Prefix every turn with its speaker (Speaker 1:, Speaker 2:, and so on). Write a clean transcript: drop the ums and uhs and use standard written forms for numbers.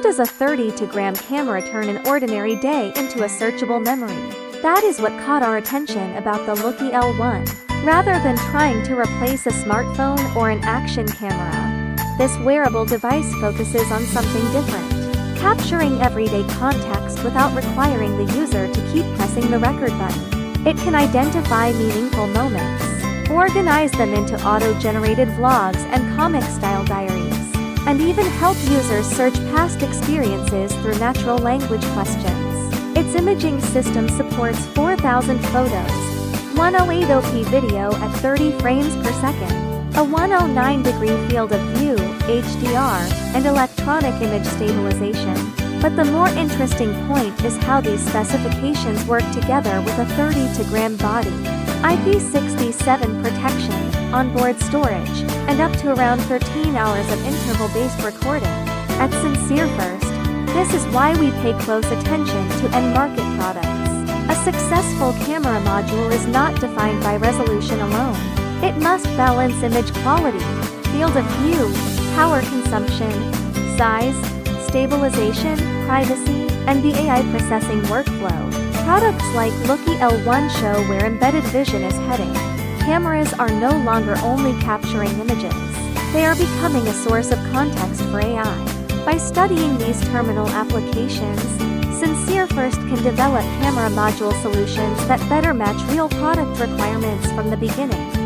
Speaker 1: How does a 32-gram camera turn an ordinary day into a searchable memory? That is what caught our attention about the Looki L1. Rather than trying to replace a smartphone or an action camera, this wearable device focuses on something different, capturing everyday context without requiring the user to keep pressing the record button. It can identify meaningful moments, organize them into auto-generated vlogs and comic-style diaries, and even help users search past experiences through natural language questions. Its imaging system supports 4,000 photos, 1080p video at 30 frames per second, a 109-degree field of view, HDR, and electronic image stabilization. But the more interesting point is how these specifications work together with a 32-gram body, IP67 protection, onboard storage, and up to around 13 hours of interval-based recording. At SincereFirst, this is why we pay close attention to end-market products. A successful camera module is not defined by resolution alone. It must balance image quality, field of view, power consumption, size, stabilization, privacy, and the AI processing workflow. Products like Looki L1 show where embedded vision is heading. Cameras are no longer only capturing images. They are becoming a source of context for AI. By studying these terminal applications, SincereFirst can develop camera module solutions that better match real product requirements from the beginning.